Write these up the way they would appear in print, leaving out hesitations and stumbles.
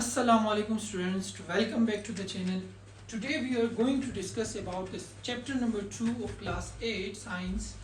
Assalamu alaikum students, welcome back to the channel. Today we are going to discuss about this chapter number 2 of class 8 science,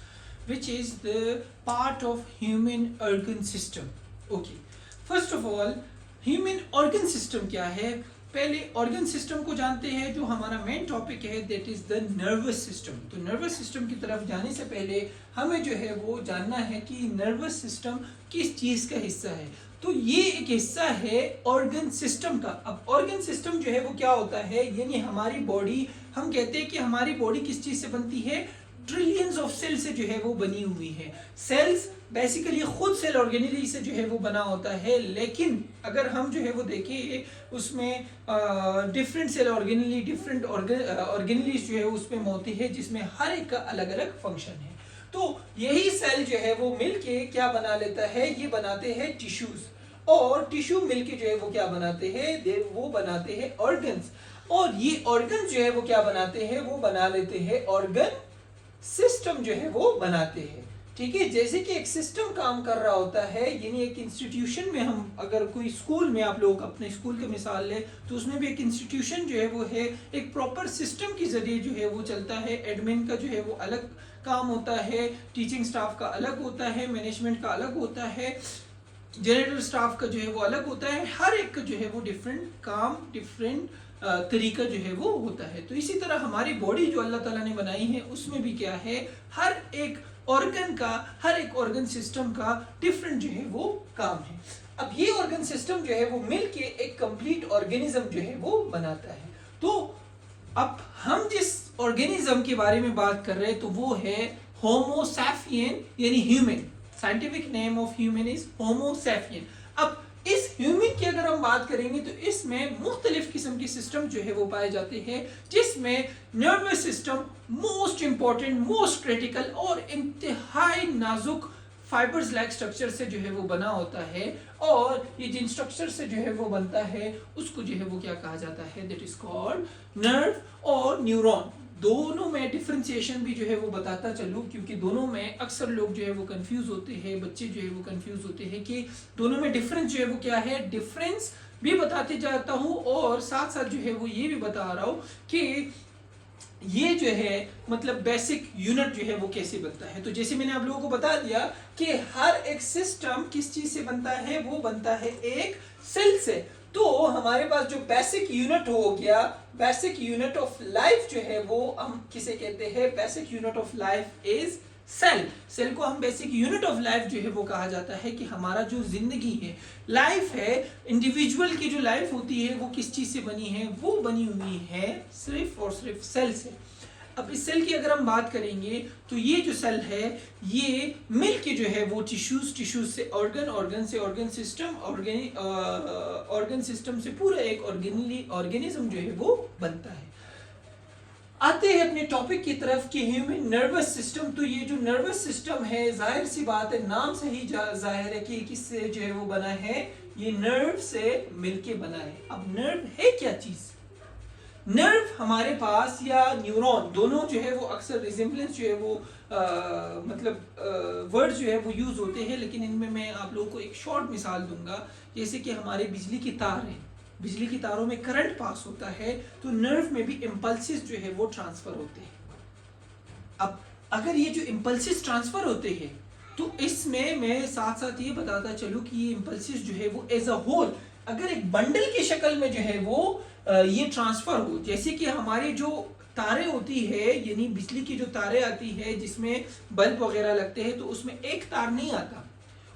which is the part of human organ system. Okay, first of all human organ system क्या है? पहले organ system को जानते हैं। जो हमारा main topic है that is the nervous system. तो नर्वस सिस्टम की तरफ जाने से पहले हमें जो है वो जानना है कि नर्वस सिस्टम किस चीज़ का हिस्सा है। तो ये एक हिस्सा है ऑर्गन सिस्टम का। अब ऑर्गन सिस्टम जो है वो क्या होता है, यानी हमारी बॉडी, हम कहते हैं कि हमारी बॉडी किस चीज़ से बनती है, ट्रिलियंस ऑफ सेल से जो है वो बनी हुई है। सेल्स बेसिकली खुद सेल ऑर्गेनेली से जो है वो बना होता है, लेकिन अगर हम जो है वो देखें उसमें different cell organelle, different organelle जो है उसमें होती है, जिसमें हर एक का अलग अलग फंक्शन है। तो यही सेल जो है वो मिलके क्या बना लेता है, ये बनाते हैं टिश्यूज, और टिश्यू मिलके जो है वो क्या बनाते हैं, वो बनाते हैं ऑर्गन्स, और ये ऑर्गन जो है वो क्या बनाते हैं, वो बना लेते हैं ऑर्गन सिस्टम जो है वो बनाते हैं। ठीक है, जैसे कि एक सिस्टम काम कर रहा होता है, यानी एक इंस्टीट्यूशन में, हम अगर कोई स्कूल में, आप लोग अपने स्कूल की मिसाल ले तो उसमें भी एक इंस्टीट्यूशन जो है वो है, एक प्रॉपर सिस्टम के जरिए जो है वो चलता है। एडमिन का जो है वो अलग काम होता है, टीचिंग स्टाफ का अलग होता है, मैनेजमेंट का अलग होता है, जनरल स्टाफ का जो है वो अलग होता है। हर एक का जो है वो डिफरेंट काम, डिफरेंट तरीका जो है वो होता है। तो इसी तरह हमारी बॉडी जो अल्लाह ताला ने बनाई है उसमें भी क्या है, हर एक ऑर्गन का, हर एक ऑर्गन सिस्टम का डिफरेंट जो है वो काम है। अब ये ऑर्गन सिस्टम जो है वो मिलके एक कंप्लीट ऑर्गेनिज्म जो है वो बनाता है। तो अब हम जिस ऑर्गेनिज्म के बारे में बात कर रहे हैं तो वो है होमो सैपियन, यानी human. Scientific name of human is homo sapien. अब इस ह्यूमन की अगर हम बात करेंगे तो इसमें मुख्तलिफ किस्म के सिस्टम जो है वो पाए जाते हैं, जिसमें nervous system most important, most critical और इंतहाई नाजुक फाइबर्स लाइक स्ट्रक्चर से जो है वो बना होता है। और ये जिन स्ट्रक्चर से जो है वो बनता है उसको जो है वो क्या कहा जाता है, दैट इज कॉल्ड नर्व और न्यूरॉन। दोनों में डिफरेंशिएशन भी जो है वो बताता चलूं, क्योंकि दोनों में अक्सर लोग जो है वो कंफ्यूज होते हैं, बच्चे जो है वो कंफ्यूज होते हैं कि दोनों में डिफरेंस जो है वो क्या है। डिफरेंस भी बताते जाता हूं और साथ साथ जो है वो ये भी बता रहा हूं कि ये जो है मतलब बेसिक यूनिट जो है वो कैसे बनता है। तो जैसे मैंने आप लोगों को बता दिया कि हर एक सिस्टम किस चीज से बनता है, वो बनता है एक सेल से। तो हमारे पास जो बेसिक यूनिट हो गया, बेसिक यूनिट ऑफ लाइफ जो है वो हम किसे कहते हैं, basic unit of life is cell. Cell को हम बेसिक यूनिट ऑफ लाइफ जो है वो कहा जाता है कि हमारा जो जिंदगी है, लाइफ है, इंडिविजुअल की जो लाइफ होती है वो किस चीज से बनी है, वो बनी हुई है सिर्फ और सिर्फ सेल से। अब इस सेल की अगर हम बात करेंगे तो ये जो सेल है ये मिलके जो है वो टिश्यूज से ऑर्गन, ऑर्गन से ऑर्गन सिस्टम, ऑर्गन सिस्टम से पूरा एक ऑर्गेनिज्म जो है वो बनता है। आते हैं अपने टॉपिक की तरफ कि ह्यूमन नर्वस सिस्टम। तो ये जो नर्वस सिस्टम है, जाहिर सी बात है, नाम से ही जाहिर है कि किससे जो है वो बना है, ये नर्व से मिलके बना है। अब नर्व है क्या चीज? नर्व हमारे पास या न्यूरॉन, दोनों जो है वो अक्सर रिजेम्बलेंस जो है वो वर्ड जो है वो यूज होते हैं, लेकिन इनमें मैं आप लोगों को एक शॉर्ट मिसाल दूंगा। जैसे कि हमारे बिजली की तार है, बिजली की तारों में करंट पास होता है, तो नर्व में भी इम्पल्सिस जो है वो ट्रांसफर होते हैं। अब अगर ये जो इम्पल्सिस ट्रांसफर होते हैं तो इसमें मैं साथ साथ ये बताता चलूं कि ये इम्पल्सिस जो है वो एज अ होल, अगर एक बंडल की शक्ल में जो है वो ये ट्रांसफर हो, जैसे कि हमारी जो तारें होती है, यानी बिजली की जो तारें आती है जिसमें बल्ब वगैरह लगते हैं, तो उसमें एक तार नहीं आता,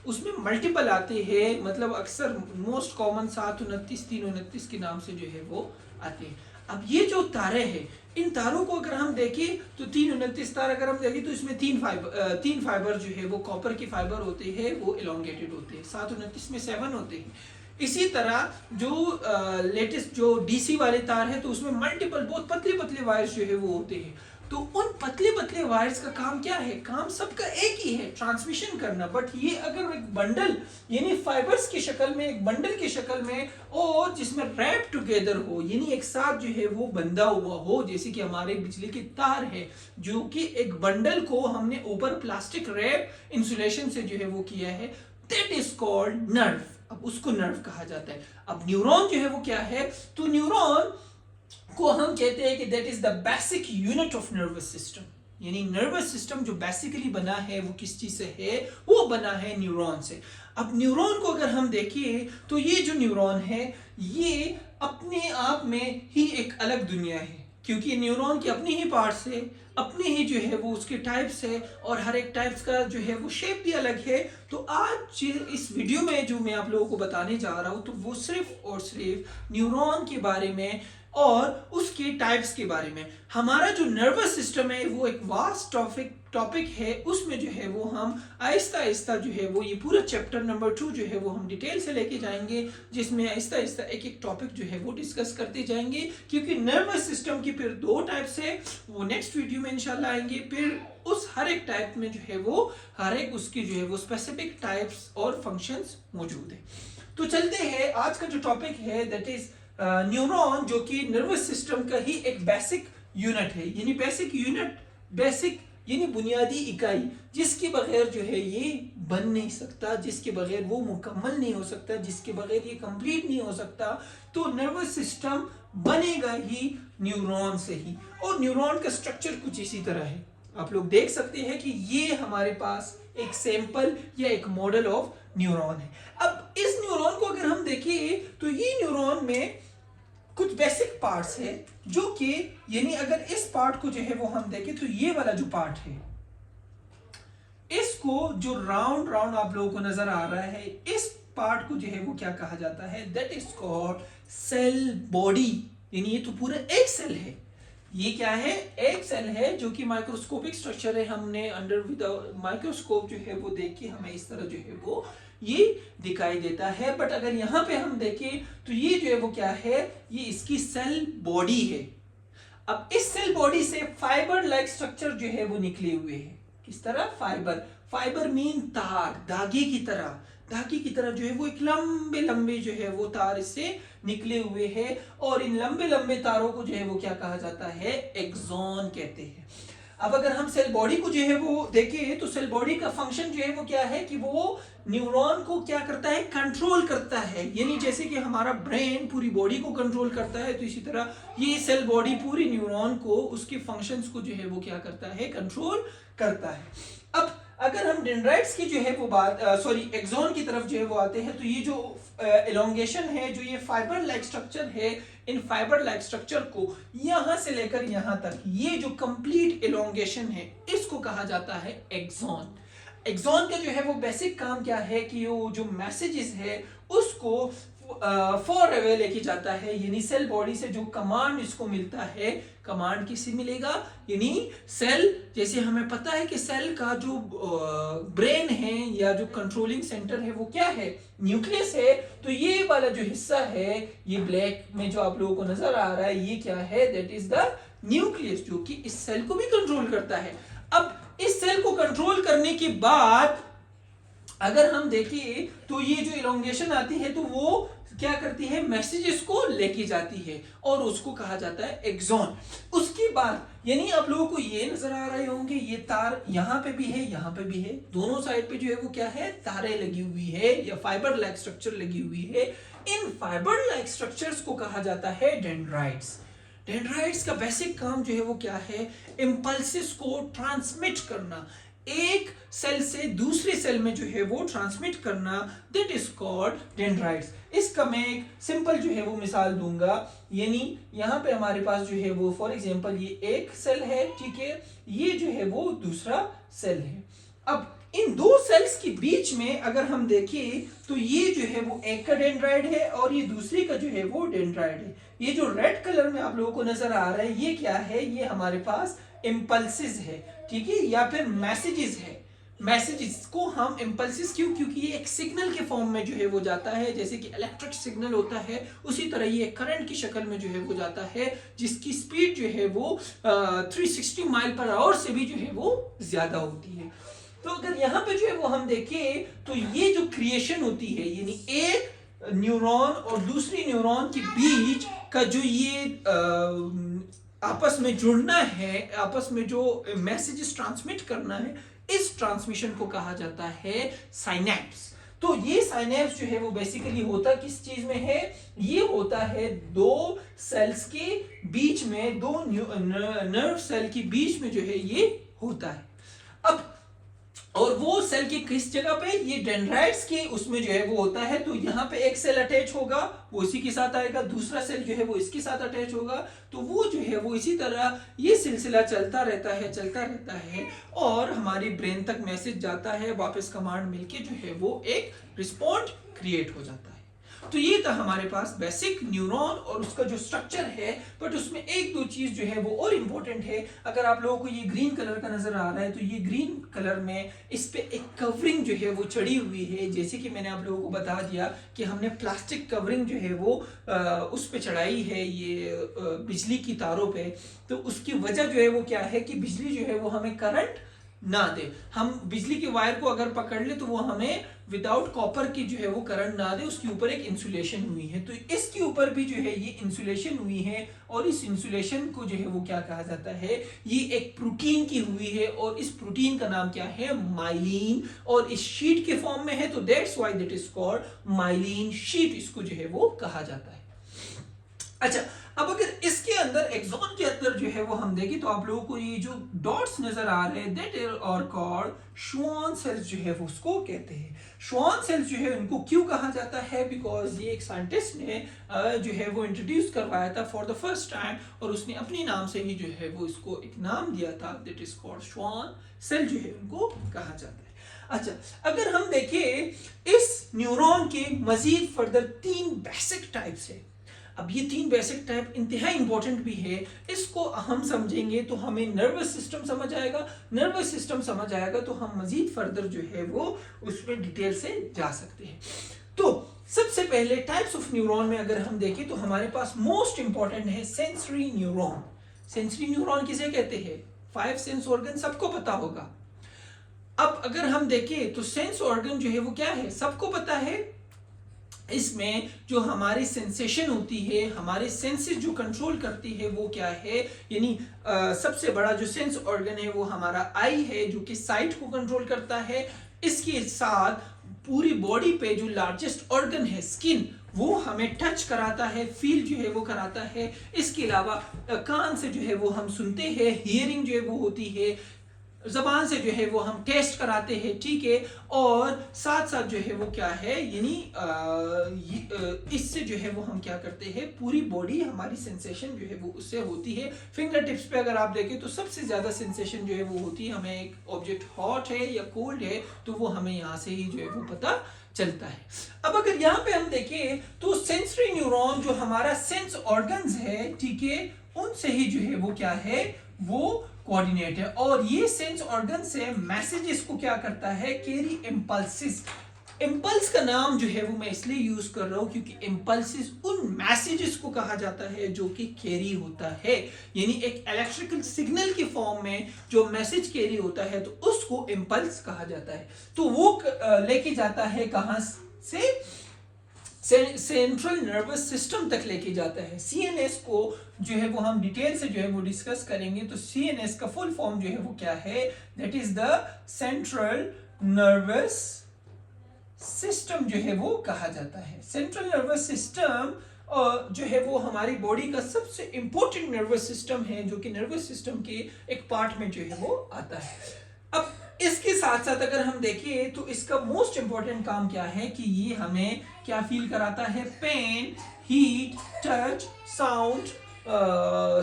उसमें मल्टीपल आते हैं। मतलब अक्सर मोस्ट कॉमन 729 329 के नाम से जो है वो आते हैं। अब ये जो तारे हैं, इन तारों को अगर हम देखें तो 329 तार अगर हम देखें तो इसमें तीन फाइबर जो है वो कॉपर के फाइबर होते हैं, वो इलोंगेटेड होते हैं। 729 में 7 होते हैं। इसी तरह जो लेटेस्ट जो डीसी वाले तार है तो उसमें मल्टीपल बहुत पतले पतले वायर्स जो है वो होते हैं। तो उन पतले पतले वायर्स का काम क्या है, काम सबका एक ही है, ट्रांसमिशन करना। बट ये अगर एक बंडल, यानी फाइबर्स की शक्ल में, एक बंडल की शक्ल में, और जिसमें रैप टुगेदर हो, यानी एक साथ जो है वो बंधा हुआ हो, जैसे कि हमारे बिजली की तार है, जो कि एक बंडल को हमने ऊपर प्लास्टिक रैप इंसुलेशन से जो है वो किया है, दैट इज कॉल्ड नर्व। अब उसको नर्व कहा जाता है। अब न्यूरॉन जो है वो क्या है, तो न्यूरॉन को हम कहते हैं कि that is the basic unit of nervous system, यानी नर्वस सिस्टम जो बेसिकली बना है वो किस चीज से है, वो बना है न्यूरॉन से। अब न्यूरॉन को अगर हम देखें तो ये जो न्यूरॉन है ये अपने आप में ही एक अलग दुनिया है, क्योंकि न्यूरॉन की अपनी ही पार्ट्स है, अपने ही जो है वो उसके टाइप्स है, और हर एक टाइप्स का जो है वो शेप भी अलग है। तो आज इस वीडियो में जो मैं आप लोगों को बताने जा रहा हूँ तो वो सिर्फ और सिर्फ न्यूरॉन के बारे में और उसके टाइप्स के बारे में। हमारा जो नर्वस सिस्टम है वो एक वास्ट टॉपिक है, उसमें जो है वो हम आहिस्ता आहिस्ता जो है वो ये पूरा चैप्टर नंबर 2 जो है वो हम डिटेल से लेके जाएंगे, जिसमें आहिस्ता आहिस्ता एक एक टॉपिक जो है वो डिस्कस करते जाएंगे, क्योंकि नर्वस सिस्टम की फिर 2 टाइप्स है, वो नेक्स्ट वीडियो में इंशाल्लाह आएंगे। फिर उस हर एक टाइप में जो है वो हर एक उसकी जो है वो स्पेसिफिक टाइप्स और फंक्शंस मौजूद है। तो चलते हैं, आज का जो टॉपिक है दैट इज न्यूरॉन, जो कि नर्वस सिस्टम का ही एक बेसिक यूनिट है, यानी बेसिक यूनिट, बेसिक यानी बुनियादी इकाई, जिसके बगैर जो है ये बन नहीं सकता, जिसके बगैर वो मुकम्मल नहीं हो सकता, जिसके बगैर ये कंप्लीट नहीं हो सकता। तो नर्वस सिस्टम बनेगा ही न्यूरॉन से ही, और न्यूरॉन का स्ट्रक्चर कुछ इसी तरह है। आप लोग देख सकते हैं कि ये हमारे पास एक सैंपल या एक मॉडल ऑफ न्यूरॉन है। अब इस न्यूरॉन को अगर हम देखें तो ये न्यूरॉन में कुछ बेसिक पार्ट्स है, जो कि यानी अगर इस पार्ट को जो है वो हम देखें तो ये वाला जो पार्ट है, इसको जो राउंड राउंड आप लोगों को नजर आ रहा है, इस पार्ट को जो है वो क्या कहा जाता है, that is called cell body. यानी ये तो पूरा एक सेल है, ये क्या है, एक सेल है, जो कि माइक्रोस्कोपिक स्ट्रक्चर है। हमने अंडर विद माइक्रोस्कोप जो है वो देख के हमें इस तरह जो है वो ये दिखाई देता है। बट अगर यहाँ पे हम देखें तो ये जो है वो क्या है, ये इसकी सेल बॉडी है। अब इस सेल बॉडी से फाइबर लाइक स्ट्रक्चर जो है वो निकले हुए हैं। किस तरह, फाइबर, फाइबर मीन तार, धागे की तरह, धागे की तरह जो है वो एक लंबे लंबे जो है वो तार इससे निकले हुए हैं, और इन लंबे लंबे तारों को जो है वो क्या कहा जाता है, एक्सॉन कहते हैं। अब अगर हम सेल बॉडी को जो है वो देखें तो सेल बॉडी का फंक्शन जो है वो क्या है कि वो न्यूरॉन को क्या करता है, कंट्रोल करता है। यानी जैसे कि हमारा ब्रेन पूरी बॉडी को कंट्रोल करता है, तो इसी तरह ये सेल बॉडी पूरी न्यूरॉन को, उसके फंक्शंस को जो है वो क्या करता है, कंट्रोल करता है। अब अगर हम डेंड्राइट्स की जो है वो बात एक्सॉन की तरफ जो है वो आते हैं, तो ये जो एलोंगेशन है, जो ये फाइबर लाइक स्ट्रक्चर है, इन फाइबर लाइक स्ट्रक्चर को यहां से लेकर यहां तक, ये जो कंप्लीट एलोंगेशन है, इसको कहा जाता है एक्सॉन। एक्सॉन का जो है वो बेसिक काम क्या है कि वो जो मैसेजेस है उसको फॉर अवे लेके जाता है, यानी सेल बॉडी से जो कमांड इसको मिलता है, कमांड किससे मिलेगा, यानी सेल, जैसे हमें पता है कि सेल का जो ब्रेन है या जो कंट्रोलिंग सेंटर है वो क्या है, न्यूक्लियस है। तो ये वाला जो हिस्सा है, ये ब्लैक में जो आप लोगों को नजर आ रहा है, ये क्या है, दैट इज द न्यूक्लियस, जो कि इस सेल को भी कंट्रोल करता है। अब इस सेल को कंट्रोल करने के बाद अगर हम देखें तो ये जो इलोंगेशन आती है तो वो क्या करती है, मैसेजेस को लेके जाती है, और उसको कहा जाता है एक्सॉन। उसके बाद यानी आप लोगों को ये नजर आ रहे होंगे, ये तार यहाँ पे भी है, यहाँ पे भी है, दोनों साइड पे जो है वो क्या है, तारें लगी हुई है या फाइबर लाइक स्ट्रक्चर लगी हुई है। इन फाइबर लाइक स्ट्रक्चर्स को कहा जाता है डेंड्राइट्स। डेंड्राइट्स का बेसिक काम जो है वो क्या है, इंपल्सेस को ट्रांसमिट करना, एक सेल से दूसरे सेल में जो है वो ट्रांसमिट करना, दैट इज कॉल्ड डेंड्राइट्स। इसका मैं एक सिंपल जो है वो मिसाल दूंगा, यानी यहाँ पे हमारे पास जो है वो फॉर एग्जांपल ये एक सेल है, ठीक है, ये जो है वो दूसरा सेल है। अब इन दो सेल्स के बीच में अगर हम देखें तो ये जो है वो एक का डेंड्राइट है और ये दूसरे का जो है वो डेंड्राइट है। ये जो रेड कलर में आप लोगों को नजर आ रहा है, ये क्या है, ये हमारे पास इंपल्सेस है, ठीक है, या फिर मैसेजेस है। मैसेजेस को हम इंपल्सेस क्यों, क्योंकि ये एक सिग्नल के फॉर्म में जो है वो जाता है, जैसे कि इलेक्ट्रिक सिग्नल होता है, उसी तरह ये करंट की शक्ल में जो है वो जाता है, जिसकी स्पीड जो है वो 360 माइल पर आवर से भी जो है वो ज्यादा होती है। तो अगर यहाँ पे जो है वो हम देखें तो ये जो क्रिएशन होती है, यानी एक न्यूरॉन और दूसरी न्यूरॉन के बीच का जो ये आपस में जुड़ना है, आपस में जो मैसेजेस ट्रांसमिट करना है, इस ट्रांसमिशन को कहा जाता है साइनैप्स। तो ये साइनेप्स जो है वो बेसिकली होता किस चीज में है, ये होता है दो सेल्स के बीच में, दो नर्व सेल के बीच में जो है ये होता है। अब और वो सेल की किस जगह पे, ये डेंड्राइट्स के उसमें जो है वो होता है। तो यहाँ पे एक सेल अटैच होगा, वो इसी के साथ आएगा, दूसरा सेल जो है वो इसके साथ अटैच होगा, तो वो जो है वो इसी तरह ये सिलसिला चलता रहता है और हमारी ब्रेन तक मैसेज जाता है, वापस कमांड मिलके जो है वो एक रिस्पॉन्ड क्रिएट हो जाता है। तो ये था हमारे पास बेसिक न्यूरॉन और उसका जो स्ट्रक्चर है। बट उसमें एक दो चीज जो है वो और इम्पोर्टेंट है। अगर आप लोगों को ये ग्रीन कलर का नजर आ रहा है, तो ये ग्रीन कलर में इस पे एक कवरिंग जो है वो चढ़ी हुई है। जैसे कि मैंने आप लोगों को बता दिया कि हमने प्लास्टिक कवरिंग जो है वो उस पे चढ़ाई है, ये बिजली की तारों पे। तो उसकी वजह जो है वो क्या है कि बिजली जो है वो हमें करंट ना दे। हम बिजली के वायर को अगर पकड़ ले तो वो हमें विदाउट कॉपर की जो है वो करंट ना दे, उसके ऊपर एक इंसुलेशन हुई है। तो इसके ऊपर भी जो है ये इंसुलेशन हुई है, और इस इंसुलेशन को जो है वो क्या कहा जाता है, ये एक प्रोटीन की हुई है, और इस प्रोटीन का नाम क्या है, माइलिन, और इस शीट के फॉर्म में है, तो that's why that is called myelin sheath, इसको जो है वो कहा जाता है। अच्छा, अब अगर इसके अंदर एक्सॉन के अंदर जो है वो हम देखें, तो आप लोगों को ये जो डॉट्स नजर आ रहे हैं, that are called Schwann cells, जो है वो उसको कहते हैं। श्वान सेल्स जो है उनको क्यों कहा जाता है, बिकॉज ये एक साइंटिस्ट ने जो है वो इंट्रोड्यूस करवाया था फॉर द फर्स्ट टाइम, और उसने अपने नाम से ही जो है वो इसको एक नाम दिया था, that is called Schwann cell, जो है उनको कहा जाता है। अच्छा, अगर हम देखें इस न्यूरॉन के मजीद फर्दर 3 बेसिक टाइप्स है। अब ये 3 बेसिक टाइप इंतहाई इंपॉर्टेंट भी है। इसको हम समझेंगे तो हमें नर्वस सिस्टम समझ आएगा, नर्वस सिस्टम समझ आएगा तो हम मजीद फर्दर जो है वो उसमें डिटेल से जा सकते हैं। तो सबसे पहले टाइप्स ऑफ न्यूरॉन में अगर हम देखें तो हमारे पास मोस्ट इंपॉर्टेंट है सेंसरी न्यूरॉन। सेंसरी न्यूरॉन किसे कहते हैं, 5 सेंस ऑर्गन सबको पता होगा। अब अगर हम देखें तो सेंस ऑर्गन जो है वो क्या है, सबको पता है। इसमें जो हमारी सेंसेशन होती है, हमारे सेंसेस जो कंट्रोल करती है वो क्या है, यानी सबसे बड़ा जो सेंस ऑर्गन है वो हमारा आई है, जो कि साइट को कंट्रोल करता है। इसके साथ पूरी बॉडी पे जो लार्जेस्ट ऑर्गन है स्किन, वो हमें टच कराता है, फील जो है वो कराता है। इसके अलावा कान से जो है वो हम सुनते हैं, हियरिंग जो है वो होती है। जबान से जो है वो हम टेस्ट कराते हैं, ठीक है। और साथ साथ जो है वो क्या है, यानी इससे जो है वो हम क्या करते हैं, पूरी बॉडी हमारी सेंसेशन जो है वो उससे होती है। फिंगर टिप्स पे अगर आप देखें तो सबसे ज्यादा सेंसेशन जो है वो होती है, हमें एक ऑब्जेक्ट हॉट है या कोल्ड है तो वो हमें यहाँ से ही जो है वो पता चलता है। अब अगर यहाँ पे हम देखें तो सेंसरी न्यूरॉन जो हमारा सेंस ऑर्गन्स है, ठीक है, उनसे ही जो है वो क्या है, वो कोऑर्डिनेट है। और ये सेंस ऑर्गन से मैसेजेस को क्या करता है, कैरी इम्पल्सिस। इम्पल्स का नाम जो है वो मैं इसलिए यूज कर रहा हूं क्योंकि इम्पल्सिस उन मैसेजेस को कहा जाता है जो कि कैरी होता है, यानी एक इलेक्ट्रिकल सिग्नल के फॉर्म में जो मैसेज कैरी होता है तो उसको इम्पल्स कहा जाता है। तो वो लेके जाता है कहां से, सेंट्रल नर्वस सिस्टम तक लेके जाता है। सीएनएस को जो है वो हम डिटेल से जो है वो डिस्कस करेंगे। तो सीएनएस का फुल फॉर्म जो है वो क्या है, that is the central nervous system जो है वो कहा जाता है। सेंट्रल नर्वस सिस्टम जो है वो हमारी बॉडी का सबसे इंपॉर्टेंट नर्वस सिस्टम है, जो कि नर्वस सिस्टम के एक पार्ट में जो है वो आता है। अब इसके साथ साथ अगर हम देखें तो इसका मोस्ट इंपॉर्टेंट काम क्या है कि ये हमें क्या फील कराता है, pain, heat, touch, sound,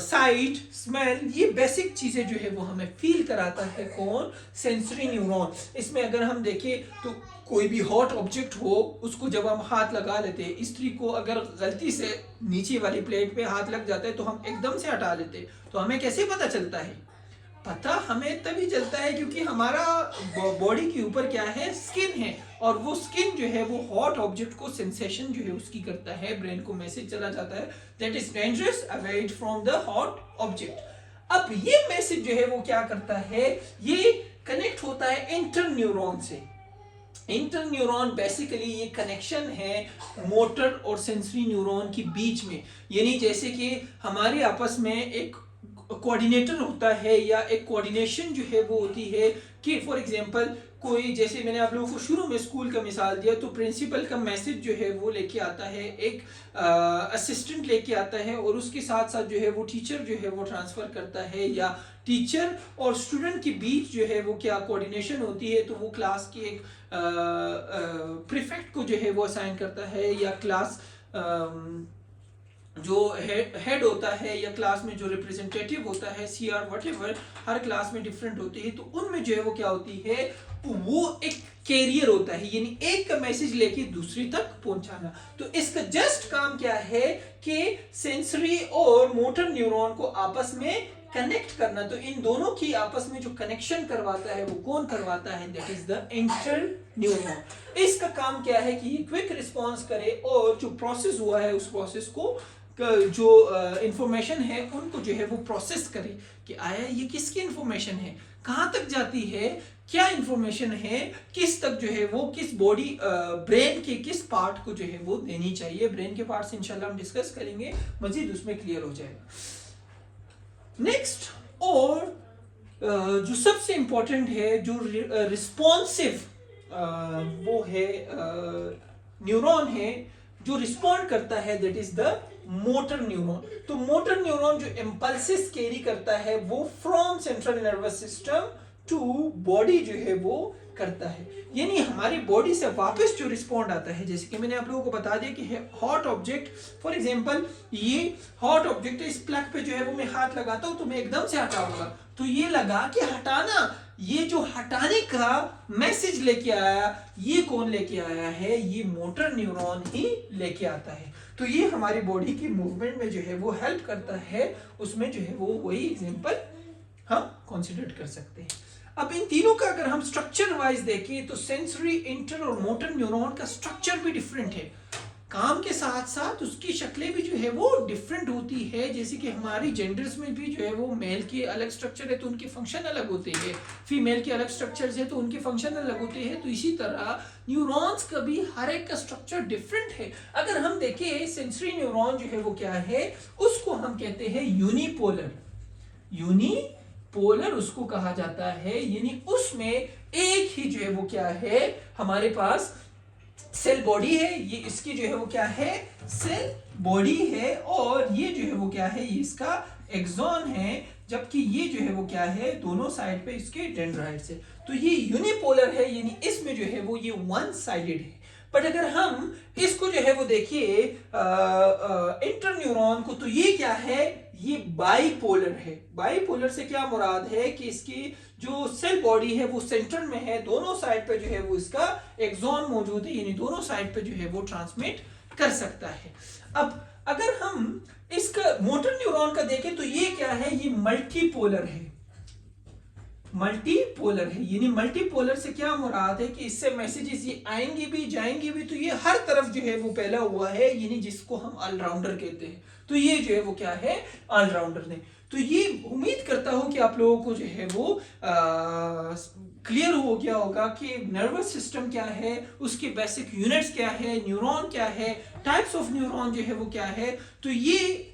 sight, smell, ये बेसिक चीजें जो है वो हमें फील कराता है। कौन, सेंसरी न्यूरॉन। इसमें अगर हम देखें तो कोई भी हॉट ऑब्जेक्ट हो उसको जब हम हाथ लगा लेते हैं, स्त्री को अगर गलती से नीचे वाली प्लेट पे हाथ लग जाता है तो हम एकदम से हटा लेते हैं, तो हमें कैसे पता चलता है, पता हमें तभी चलता है क्योंकि हमारा बॉडी के ऊपर क्या है, स्किन है, और वो स्किन जो है वो हॉट ऑब्जेक्ट को सेंसेशन जो है उसकी करता है, ब्रेन को मैसेज चला जाता है that is dangerous, avoid from the hot object. अब ये मैसेज जो है वो क्या करता है, ये कनेक्ट होता है इंटर न्यूरॉन से। इंटर न्यूरॉन बेसिकली ये कनेक्शन है मोटर और सेंसरी न्यूरॉन के बीच में, यानी जैसे कि हमारे आपस में एक कोऑर्डिनेटर होता है या एक कोऑर्डिनेशन जो है वो होती है कि फॉर एग्जांपल कोई, जैसे मैंने आप लोगों को शुरू में स्कूल का मिसाल दिया, तो प्रिंसिपल का मैसेज जो है वो लेके आता है, एक असिस्टेंट लेके आता है और उसके साथ साथ जो है वो टीचर जो है वो ट्रांसफर करता है, या टीचर और स्टूडेंट के बीच जो है वो क्या कोऑर्डिनेशन होती है, तो वो क्लास की एक प्रीफेक्ट को जो है वो असाइन करता है, या क्लास जो हेड होता है या क्लास में जो रिप्रेजेंटेटिव होता है, सीआर व्हाटएवर, हर क्लास में डिफरेंट होती है, तो उनमें जो है वो क्या होती है, वो एक कैरियर होता है, यानी एक का मैसेज लेके दूसरी तक पहुंचाना। तो इसका जस्ट काम क्या है कि सेंसरी और मोटर न्यूरॉन को आपस में कनेक्ट करना। तो इन दोनों की आपस में जो कनेक्शन करवाता है वो कौन करवाता है, that is the inter neuron. इसका काम क्या है कि ये क्विक रिस्पॉन्स करे और जो प्रोसेस हुआ है उस प्रोसेस को, जो इंफॉर्मेशन है उनको जो है वो प्रोसेस करे कि आया ये किसकी इंफॉर्मेशन है, कहाँ तक जाती है, क्या इंफॉर्मेशन है, किस तक जो है वो, किस बॉडी ब्रेन के किस पार्ट को जो है वो देनी चाहिए। ब्रेन के पार्ट्स इंशाल्लाह हम डिस्कस करेंगे, मजीद उसमें क्लियर हो जाएगा। नेक्स्ट और जो सबसे इंपॉर्टेंट है, जो रिस्पॉन्सिव वो है न्यूरॉन है जो रिस्पॉन्ड करता है, that is the motor neuron. तो मोटर न्यूरॉन जो इम्पल्सेस कैरी करता है वो from central nervous system to body जो है वो करता है, यानी हमारी बॉडी से वापस जो रिस्पॉन्ड आता है। जैसे कि मैंने आप लोगों को बता दिया कि हॉट ऑब्जेक्ट, फॉर एग्जांपल ये हॉट ऑब्जेक्ट है, इस प्लग पे जो है वो मैं हाथ लगाता हूं तो मैं एकदम से हटाऊंगा, तो ये लगा कि हटाना, ये जो हटाने का मैसेज लेके आया, ये कौन लेके आया है, ये मोटर न्यूरॉन ही लेके आता है। तो ये हमारी बॉडी की मूवमेंट में जो है वो हेल्प करता है, उसमें जो है वो वही एग्जांपल हम कंसीडर कर सकते हैं। अब इन तीनों का अगर हम स्ट्रक्चर वाइज देखें तो सेंसरी, इंटर और मोटर न्यूरॉन का स्ट्रक्चर भी डिफरेंट है, काम के साथ साथ उसकी शक्लें भी जो है वो डिफरेंट होती है। जैसे कि हमारी जेंडर्स में भी जो है वो मेल के अलग स्ट्रक्चर है तो उनके फंक्शन अलग होते हैं, फीमेल के अलग स्ट्रक्चर्स है तो उनके फंक्शन अलग होते हैं। तो इसी तरह न्यूरॉन्स का भी हर एक का स्ट्रक्चर डिफरेंट है। अगर हम देखें सेंसरी न्यूरॉन जो है वो क्या है, उसको हम कहते हैं यूनिपोलर। यूनिपोलर उसको कहा जाता है, यानी उसमें एक ही जो है वो क्या है, हमारे पास सेल बॉडी है, ये इसकी जो है वो क्या है, सेल बॉडी है, और ये जो है वो क्या है, ये इसका एक्सॉन है, जबकि ये जो है वो क्या है, दोनों साइड पे इसके डेंड्राइट्स है। तो ये यूनिपोलर है, यानी इसमें जो है वो ये वन साइडेड है। बट अगर हम इसको जो है वो देखिए इंटरन्यूरॉन को, तो ये क्या है, ये बाइपोलर है। बाइपोलर से क्या मुराद है कि इसकी जो सेल बॉडी है वो सेंटर में है, दोनों साइड पे जो है वो इसका एक्सॉन मौजूद है, यानी दोनों साइड पे जो है वो ट्रांसमिट कर सकता है। अब अगर हम इसका मोटर न्यूरॉन का देखें तो ये क्या है, ये मल्टीपोलर है। मल्टीपोलर है, यानी मल्टीपोलर से क्या मुराद है कि इससे मैसेजेस ये आएंगे भी जाएंगे भी, तो ये हर तरफ जो है वो फैला हुआ है, यानी जिसको हम ऑलराउंडर कहते हैं। तो ये जो है वो क्या है, ऑलराउंडर ने। तो ये उम्मीद करता हूं कि आप लोगों को जो है वो क्लियर हो गया होगा कि नर्वस सिस्टम क्या है, उसके बेसिक यूनिट्स क्या है, न्यूरॉन क्या है, टाइप्स ऑफ न्यूरॉन जो है वो क्या है। तो ये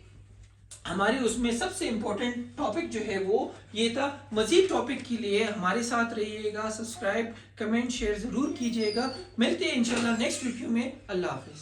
हमारे उसमें सबसे इंपॉर्टेंट टॉपिक जो है वो ये था। मजीद टॉपिक के लिए हमारे साथ रहिएगा, सब्सक्राइब, कमेंट, शेयर जरूर कीजिएगा। मिलते हैं इंशाल्लाह नेक्स्ट वीडियो में। अल्लाह हाफिज।